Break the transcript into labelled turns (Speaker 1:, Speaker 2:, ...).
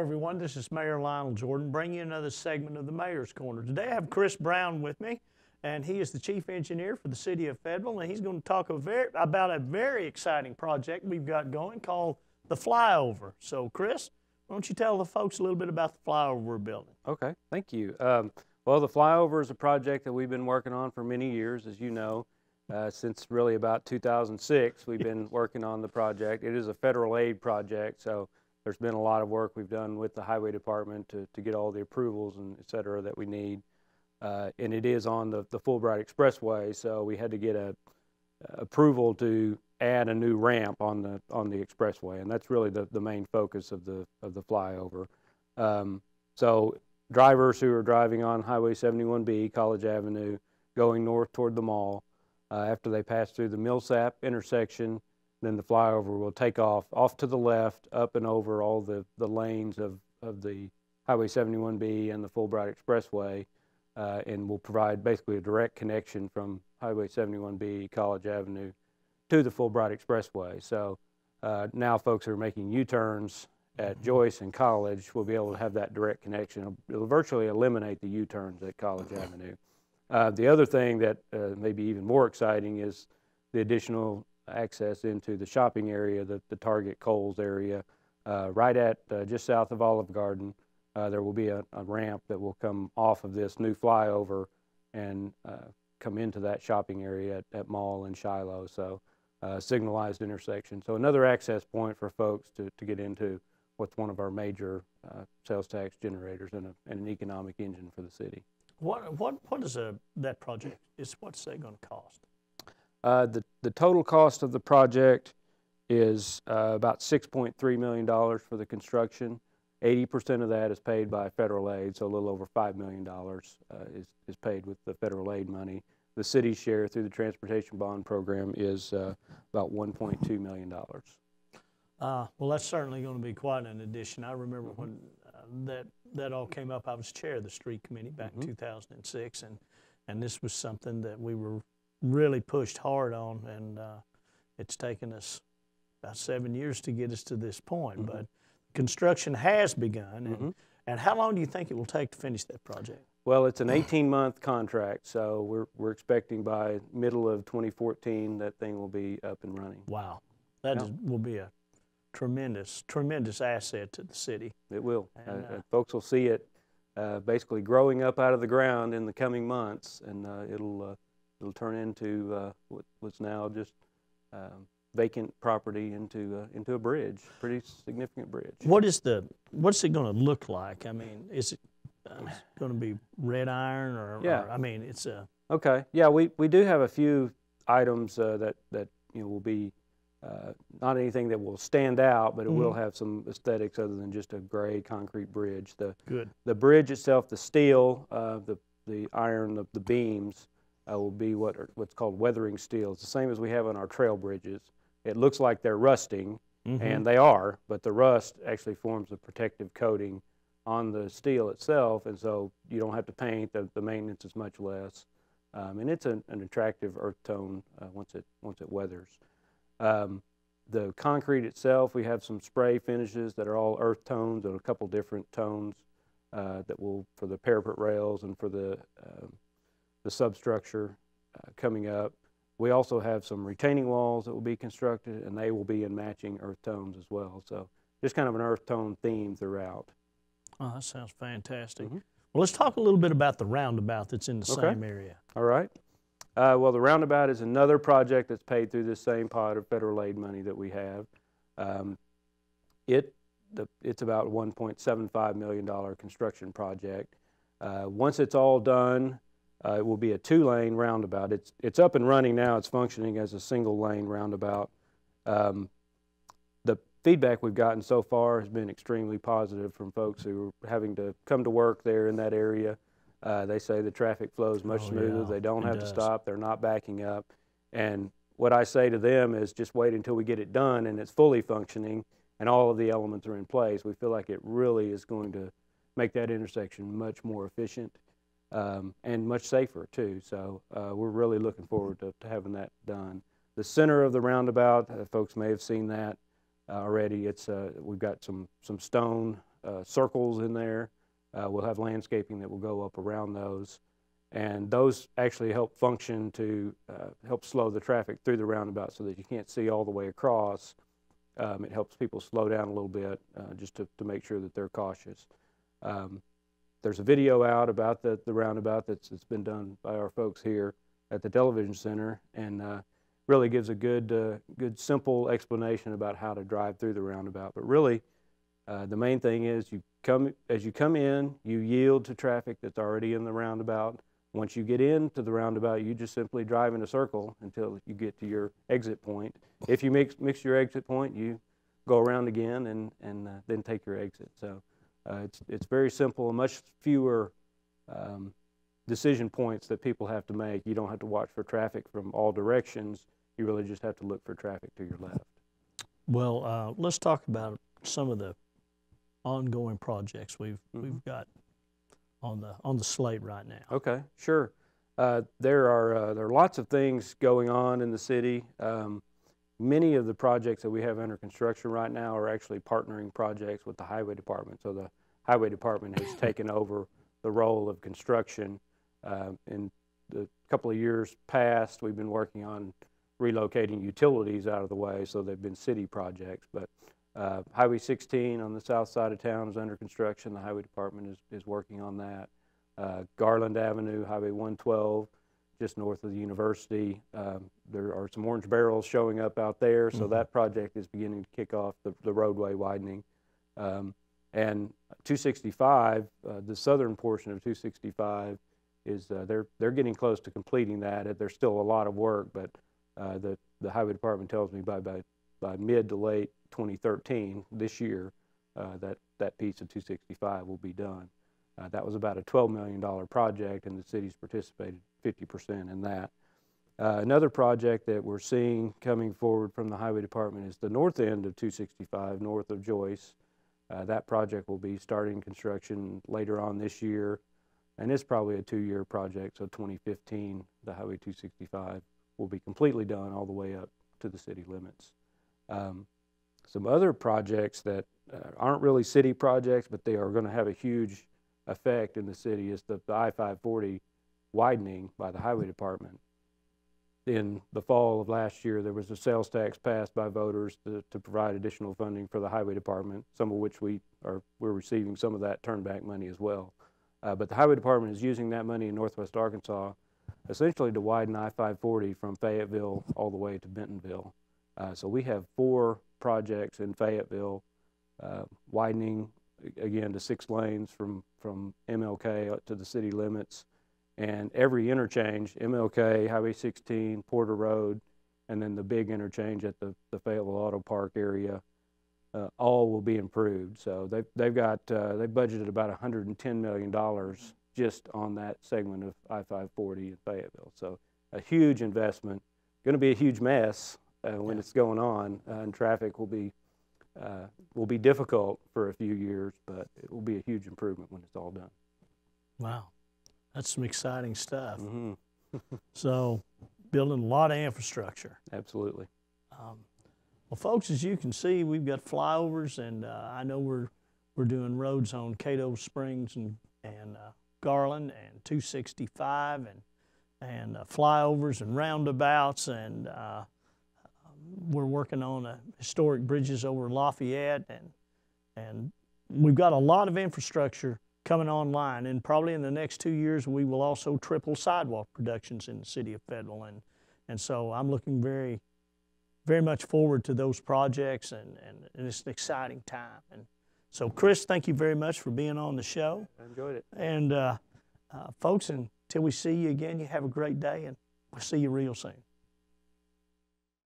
Speaker 1: everyone. This is Mayor Lionel Jordan bringing you another segment of the Mayor's Corner. Today I have Chris Brown with me, and he is the Chief Engineer for the City of Fayetteville, and he's going to talk about a very exciting project we've got going called the flyover. So, Chris, why don't you tell the folks a little bit about the flyover we're building?
Speaker 2: Okay, thank you. Well, the flyover is a project that we've been working on for many years, as you know. Since really about 2006, we've been working on the project. It is a federal aid project, so there's been a lot of work we've done with the Highway Department to get all the approvals and et cetera that we need. And it is on the Fulbright Expressway, so we had to get a approval to add a new ramp on the expressway, and that's really the main focus of the flyover. So drivers who are driving on Highway 71B, College Avenue, going north toward the mall, after they pass through the Millsap intersection, then the flyover will take off to the left, up and over all the lanes of the Highway 71B and the Fulbright Expressway, and will provide basically a direct connection from Highway 71B, College Avenue, to the Fulbright Expressway. So now folks who are making U-turns at Joyce and College will be able to have that direct connection. It'll virtually eliminate the U-turns at College Avenue. The other thing that may be even more exciting is the additional access into the shopping area, the Target Kohl's area, right at just south of Olive Garden. There will be a ramp that will come off of this new flyover and come into that shopping area at Mall and Shiloh, so signalized intersection. So another access point for folks to get into what's one of our major sales tax generators and an economic engine for the city.
Speaker 1: What is that project? What's that going to cost?
Speaker 2: The total cost of the project is about $6.3 million for the construction. 80% of that is paid by federal aid, so a little over $5 million is paid with the federal aid money. The city's share through the Transportation Bond Program is about $1.2 million.
Speaker 1: Well, that's certainly going to be quite an addition. I remember when that all came up. I was chair of the street committee back in 2006, and this was something that we were really pushed hard on, and it's taken us about 7 years to get us to this point. But construction has begun, and how long do you think it will take to finish that project?
Speaker 2: Well, it's an 18-month contract, so we're expecting by middle of 2014 that thing will be up and running.
Speaker 1: Wow, that will be a tremendous asset to the city. It will.
Speaker 2: And folks will see it basically growing up out of the ground in the coming months, and it'll turn into what's now just vacant property into a bridge, pretty significant bridge.
Speaker 1: What's it going to look like? I mean, is it going to be red iron or I mean, it's a
Speaker 2: okay. Yeah, we do have a few items that will be not anything that will stand out, but it will have some aesthetics other than just a gray concrete bridge. The bridge itself, the steel, the iron, the beams will be what's called weathering steel. It's the same as we have on our trail bridges. It looks like they're rusting, and they are, but the rust actually forms a protective coating on the steel itself, and so you don't have to paint. The maintenance is much less, and it's an attractive earth tone once it weathers. The concrete itself, we have some spray finishes that are all earth tones and a couple different tones that will for the parapet rails and for the substructure coming up. We also have some retaining walls that will be constructed, and they will be in matching earth tones as well. So just kind of an earth tone theme throughout.
Speaker 1: Oh, that sounds fantastic. Well, let's talk a little bit about the roundabout that's in the same area. All
Speaker 2: right. Well, the roundabout is another project that's paid through this same pot of federal aid money that we have. It's about a $1.75 million construction project. Once it's all done, it will be a two-lane roundabout. It's up and running now. It's functioning as a single-lane roundabout. The feedback we've gotten so far has been extremely positive from folks who are having to come to work there in that area. They say the traffic flows much smoother. Yeah, they don't have to stop. They're not backing up. And what I say to them is just wait until we get it done and it's fully functioning and all of the elements are in place. We feel like it really is going to make that intersection much more efficient and much safer too. So we're really looking forward to having that done. The center of the roundabout, folks may have seen that already. We've got some stone circles in there. We'll have landscaping that will go up around those. And those actually help function to help slow the traffic through the roundabout so that you can't see all the way across. It helps people slow down a little bit just to make sure that they're cautious. There's a video out about the roundabout that's been done by our folks here at the television center, and really gives a good simple explanation about how to drive through the roundabout. But really, the main thing is as you come in, you yield to traffic that's already in the roundabout. Once you get into the roundabout, you just simply drive in a circle until you get to your exit point. If you mix your exit point, you go around again and then take your exit. So it's very simple, and much fewer decision points that people have to make. You don't have to watch for traffic from all directions. You really just have to look for traffic to your left.
Speaker 1: Well, let's talk about some of the ongoing projects we've got on the slate right now.
Speaker 2: Okay, sure. There are lots of things going on in the city. Many of the projects that we have under construction right now are actually partnering projects with the highway department. So the highway department has taken over the role of construction. In the couple of years past, we've been working on relocating utilities out of the way, so they've been city projects. But Highway 16 on the south side of town is under construction. The highway department is working on that. Garland Avenue, Highway 112, just north of the university. There are some orange barrels showing up out there, so that project is beginning to kick off the roadway widening. And 265, the southern portion of 265, is they're getting close to completing that. There's still a lot of work, but the highway department tells me by mid to late 2013, this year, that piece of 265 will be done. That was about a $12 million project, and the city's participated 50% in that. Another project that we're seeing coming forward from the highway department is the north end of 265, north of Joyce. That project will be starting construction later on this year, and it's probably a 2-year project, so 2015, the Highway 265 will be completely done all the way up to the city limits. Some other projects that aren't really city projects, but they are going to have a huge effect in the city is the I-540 widening by the highway department. In the fall of last year, there was a sales tax passed by voters to provide additional funding for the highway department, some of which we're receiving some of that turnback money as well. But the highway department is using that money in northwest Arkansas essentially to widen I-540 from Fayetteville all the way to Bentonville. So we have 4 projects in Fayetteville, widening again to 6 lanes from MLK up to the city limits, and every interchange, MLK, Highway 16, Porter Road, and then the big interchange at the Fayetteville Auto Park area, all will be improved. So they budgeted about $110 million just on that segment of I-540 in Fayetteville. So a huge investment, going to be a huge mess when it's going on, and traffic will be difficult for a few years, but it will be a huge improvement when it's all done.
Speaker 1: Wow, that's some exciting stuff.
Speaker 2: Mm-hmm.
Speaker 1: So building a lot of infrastructure.
Speaker 2: Absolutely.
Speaker 1: Well, folks, as you can see, we've got flyovers, and I know we're doing roads on Cato Springs and Garland and 265 and flyovers and roundabouts, and we're working on historic bridges over Lafayette, and we've got a lot of infrastructure coming online, and probably in the next 2 years we will also triple sidewalk productions in the city of Fayetteville, and so I'm looking very, very much forward to those projects, and it's an exciting time. And so, Chris, thank you very much for being on the show.
Speaker 2: I enjoyed it.
Speaker 1: And folks, until we see you again, you have a great day, and we'll see you real soon.